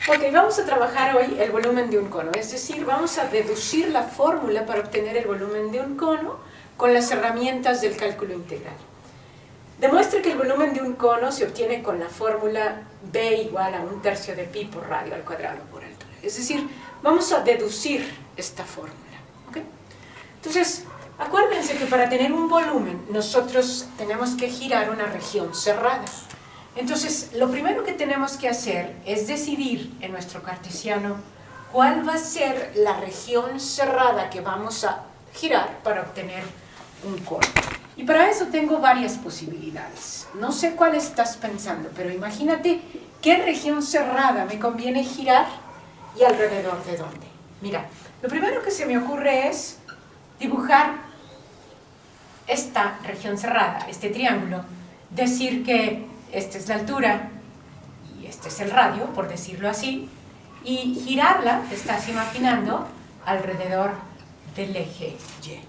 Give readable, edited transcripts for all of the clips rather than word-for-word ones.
Ok, vamos a trabajar hoy el volumen de un cono, es decir, vamos a deducir la fórmula para obtener el volumen de un cono con las herramientas del cálculo integral. Demuestre que el volumen de un cono se obtiene con la fórmula B igual a 1/3 de pi por radio al cuadrado por altura. Es decir, vamos a deducir esta fórmula. ¿Okay? Entonces, acuérdense que para tener un volumen nosotros tenemos que girar una región cerrada. Entonces, lo primero que tenemos que hacer es decidir en nuestro cartesiano cuál va a ser la región cerrada que vamos a girar para obtener un cono. Y para eso tengo varias posibilidades. No sé cuál estás pensando, pero imagínate qué región cerrada me conviene girar y alrededor de dónde. Mira, lo primero que se me ocurre es dibujar esta región cerrada, este triángulo, decir que esta es la altura y este es el radio, por decirlo así, y girarla, te estás imaginando, alrededor del eje Y.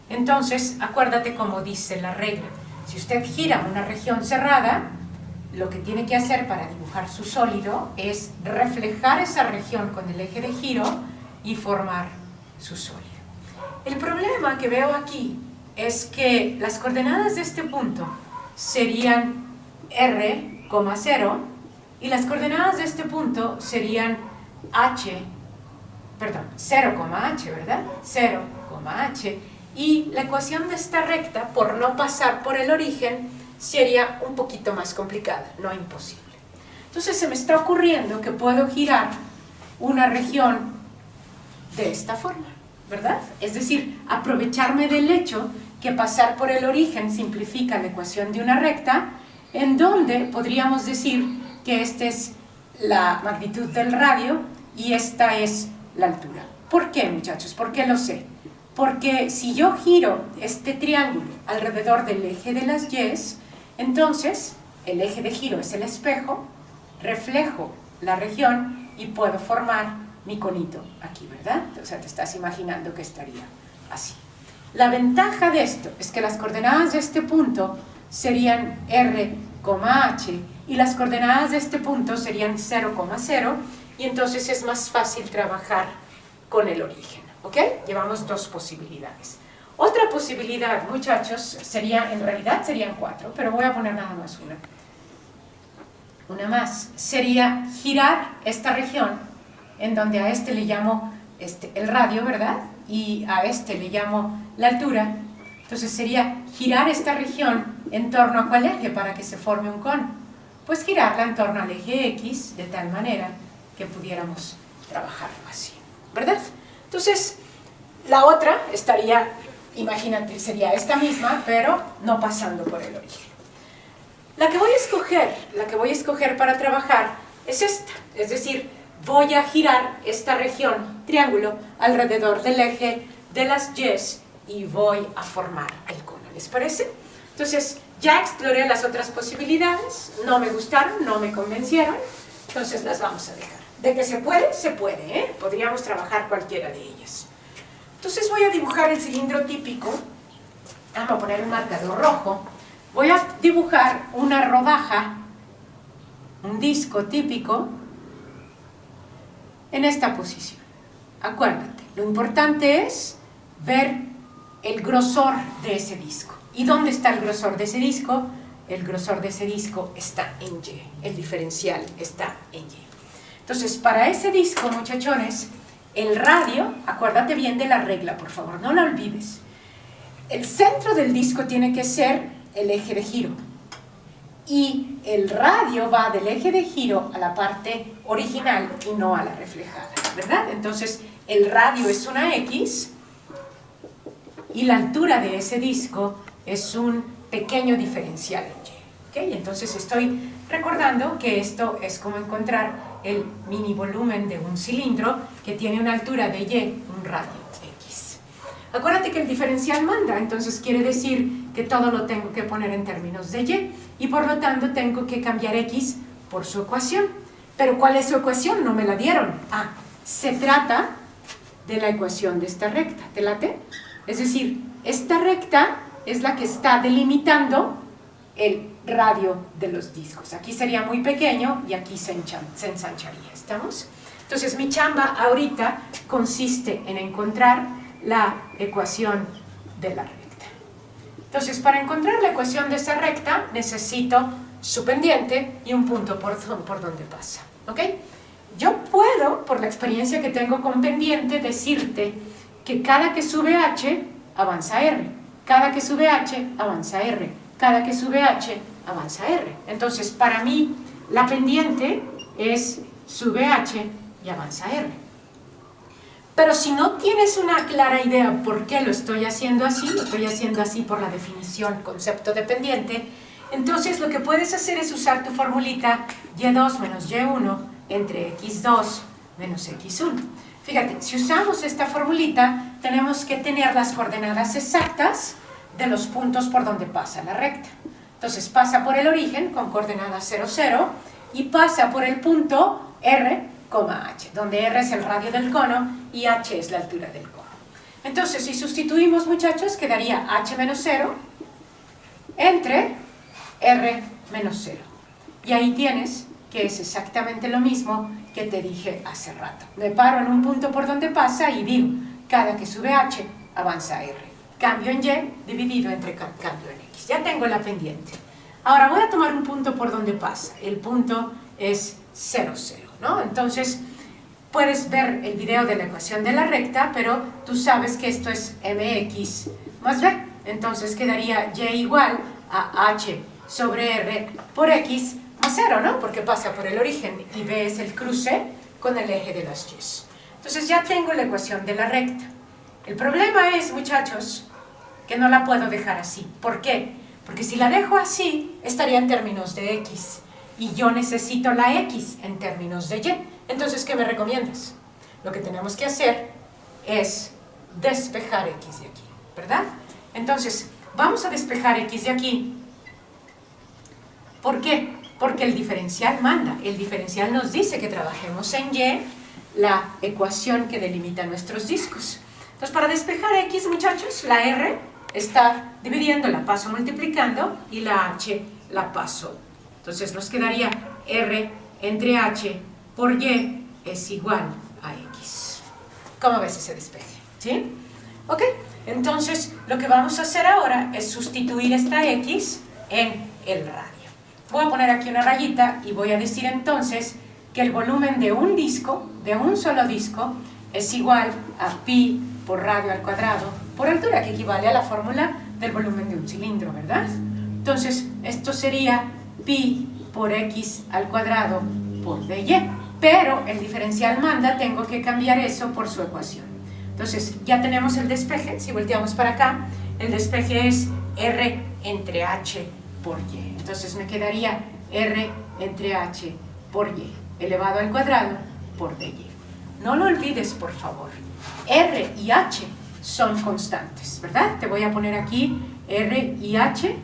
Entonces, acuérdate cómo dice la regla. Si usted gira una región cerrada, lo que tiene que hacer para dibujar su sólido es reflejar esa región con el eje de giro y formar su sólido. El problema que veo aquí es que las coordenadas de este punto serían R, 0 y las coordenadas de este punto serían 0,h, ¿verdad? 0,h y la ecuación de esta recta, por no pasar por el origen, sería un poquito más complicada, no imposible. Entonces se me está ocurriendo que puedo girar una región de esta forma, ¿verdad? Es decir, aprovecharme del hecho que pasar por el origen simplifica la ecuación de una recta, en donde podríamos decir que esta es la magnitud del radio y esta es la altura. ¿Por qué, muchachos? ¿Por qué lo sé? Porque si yo giro este triángulo alrededor del eje de las Y, entonces el eje de giro es el espejo, reflejo la región y puedo formar mi conito aquí, ¿verdad? O sea, te estás imaginando que estaría así. La ventaja de esto es que las coordenadas de este punto serían R, H y las coordenadas de este punto serían 0,0 y entonces es más fácil trabajar con el origen, ¿ok? Llevamos dos posibilidades. Otra posibilidad, muchachos, sería, en realidad serían 4, pero voy a poner nada más una. Una más, sería girar esta región en donde a este le llamo el radio, ¿verdad? Y a este le llamo la altura. Entonces sería girar esta región en torno a ¿cuál eje para que se forme un cono? Pues girarla en torno al eje X de tal manera que pudiéramos trabajarlo así, ¿verdad? Entonces, la otra estaría, imagínate, sería esta misma, pero no pasando por el origen. La que voy a escoger para trabajar es esta, es decir, voy a girar esta región, triángulo, alrededor del eje de las Y y voy a formar el cono, ¿les parece? Entonces, ya exploré las otras posibilidades, no me gustaron, no me convencieron, entonces las vamos a dejar. De que se puede, ¿eh? Podríamos trabajar cualquiera de ellas. Entonces voy a dibujar el cilindro típico, vamos a poner un marcador rojo, voy a dibujar una rodaja, un disco típico, en esta posición. Acuérdate, lo importante es ver el grosor de ese disco. ¿Y dónde está el grosor de ese disco? El grosor de ese disco está en Y, el diferencial está en Y. Entonces, para ese disco, muchachones, el radio, acuérdate bien de la regla, por favor, no la olvides. El centro del disco tiene que ser el eje de giro. Y el radio va del eje de giro a la parte original y no a la reflejada, ¿verdad? Entonces, el radio es una X y la altura de ese disco es un pequeño diferencial en Y. ¿Okay? Entonces, estoy recordando que esto es como encontrar el mini volumen de un cilindro que tiene una altura de Y, un radio X. Acuérdate que el diferencial manda, entonces quiere decir que todo lo tengo que poner en términos de Y por lo tanto tengo que cambiar X por su ecuación. ¿Pero cuál es su ecuación? No me la dieron. Ah, se trata de la ecuación de esta recta. ¿Te late? Es decir, esta recta es la que está delimitando el radio de los discos. Aquí sería muy pequeño y aquí se ensancharía. ¿Estamos? Entonces mi chamba ahorita consiste en encontrar la ecuación de la recta. Entonces para encontrar la ecuación de esta recta necesito su pendiente y un punto por donde pasa. ¿Ok? Yo puedo, por la experiencia que tengo con pendiente, decirte que cada que sube h, avanza r. Cada que sube h, avanza r. Cada que sube h, avanza r. Entonces, para mí, la pendiente es sube h y avanza r. Pero si no tienes una clara idea por qué lo estoy haciendo así por la definición, concepto de pendiente, entonces lo que puedes hacer es usar tu formulita y2 menos y1 entre x2 menos x1. Fíjate, si usamos esta formulita, tenemos que tener las coordenadas exactas de los puntos por donde pasa la recta. Entonces pasa por el origen con coordenadas 0, 0 y pasa por el punto R, h, donde R es el radio del cono y h es la altura del cono. Entonces si sustituimos, muchachos, quedaría h menos 0 entre R menos 0. Y ahí tienes que es exactamente lo mismo que te dije hace rato. Me paro en un punto por donde pasa y digo, cada que sube h, avanza r. Cambio en y dividido entre cambio en x. Ya tengo la pendiente. Ahora voy a tomar un punto por donde pasa. El punto es 0, 0, ¿no? Entonces, puedes ver el video de la ecuación de la recta, pero tú sabes que esto es mx más b. Entonces quedaría y igual a h sobre r por x más 0, ¿no? Porque pasa por el origen y b es el cruce con el eje de las y. Entonces ya tengo la ecuación de la recta. El problema es, muchachos, que no la puedo dejar así. ¿Por qué? Porque si la dejo así, estaría en términos de x. Y yo necesito la x en términos de y. Entonces, ¿qué me recomiendas? Lo que tenemos que hacer es despejar x de aquí, ¿verdad? Entonces, vamos a despejar x de aquí. ¿Por qué? Porque el diferencial manda. El diferencial nos dice que trabajemos en y, la ecuación que delimita nuestros discos. Entonces, para despejar x, muchachos, la r está dividiendo, la paso multiplicando, y la h la paso. Entonces, nos quedaría r entre h por y es igual a x. ¿Cómo ves ese despeje? ¿Sí? ¿Ok? Entonces, lo que vamos a hacer ahora es sustituir esta x en el radio. Voy a poner aquí una rayita y voy a decir entonces que el volumen de un disco, de un solo disco, es igual a pi por radio al cuadrado por altura, que equivale a la fórmula del volumen de un cilindro, ¿verdad? Entonces, esto sería pi por x al cuadrado por dy. Pero el diferencial manda, tengo que cambiar eso por su ecuación. Entonces, ya tenemos el despeje. Si volteamos para acá, el despeje es r entre h por y. Entonces me quedaría r entre h por y elevado al cuadrado por dy. No lo olvides, por favor. R y h son constantes, ¿verdad? Te voy a poner aquí r y h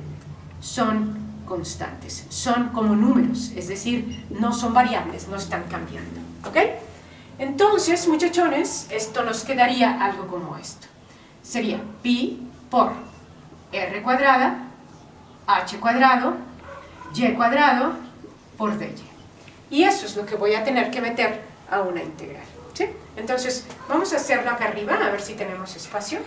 son constantes. Son como números, es decir, no son variables, no están cambiando. ¿Ok? Entonces, muchachones, esto nos quedaría algo como esto. Sería pi por r cuadrada, h cuadrado, y cuadrado por dy. Y eso es lo que voy a tener que meter a una integral. ¿Sí? Entonces, vamos a hacerlo acá arriba, a ver si tenemos espacio.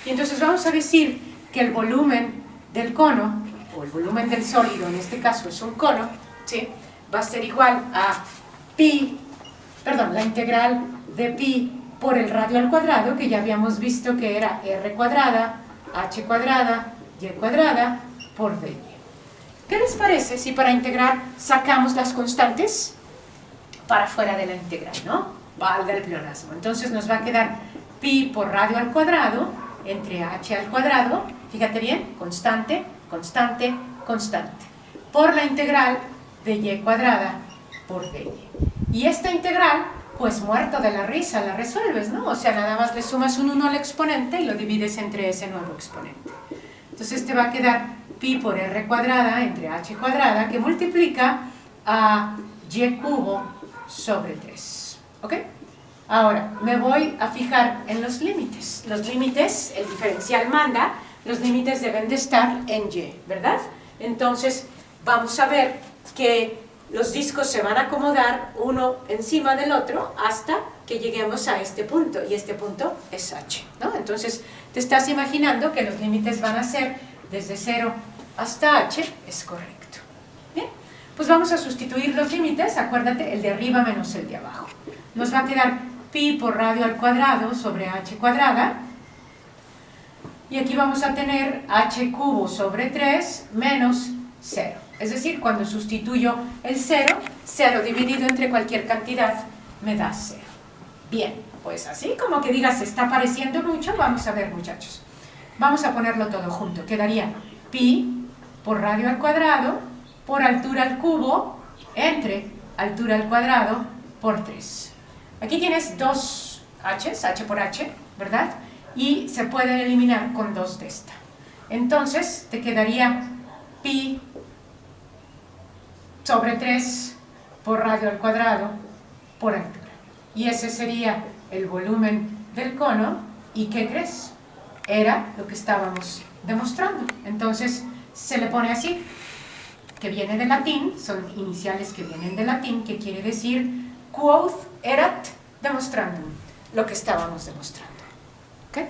Y entonces vamos a decir que el volumen del cono, o el volumen del sólido, en este caso es un cono, ¿sí? Va a ser igual a pi, perdón, la integral de pi por el radio al cuadrado, que ya habíamos visto que era r cuadrada, h cuadrada, y cuadrada por dy. ¿Qué les parece si para integrar sacamos las constantes para fuera de la integral, ¿no? Valga el pleonasmo. Entonces nos va a quedar pi por radio al cuadrado entre h al cuadrado, fíjate bien, constante, constante, constante, por la integral de y cuadrada por dy. Y esta integral, pues muerto de la risa, la resuelves, ¿no? O sea, nada más le sumas un 1 al exponente y lo divides entre ese nuevo exponente. Entonces te va a quedar pi por r cuadrada entre h cuadrada, que multiplica a y cubo sobre 3. ¿Ok? Ahora, me voy a fijar en los límites. Los límites, el diferencial manda, los límites deben de estar en y, ¿verdad? Entonces, vamos a ver que los discos se van a acomodar uno encima del otro hasta que lleguemos a este punto, y este punto es H, ¿no? Entonces, te estás imaginando que los límites van a ser desde 0 hasta H, es correcto. Bien, pues vamos a sustituir los límites, acuérdate, el de arriba menos el de abajo. Nos va a quedar pi por radio al cuadrado sobre H cuadrada, y aquí vamos a tener H cubo sobre 3 menos 0. Es decir, cuando sustituyo el 0, 0 dividido entre cualquier cantidad me da 0. Bien, pues así como que digas, se está pareciendo mucho, vamos a ver, muchachos. Vamos a ponerlo todo junto. Quedaría pi por radio al cuadrado por altura al cubo entre altura al cuadrado por 3. Aquí tienes dos h's, h por h, ¿verdad? Y se pueden eliminar con 2 de esta. Entonces, te quedaría pi sobre 3 por radio al cuadrado por altura. Y ese sería el volumen del cono. ¿Y qué crees? Era lo que estábamos demostrando. Entonces se le pone así, que viene de latín, son iniciales que vienen de latín, que quiere decir quod erat demonstrandum, lo que estábamos demostrando. ¿Ok?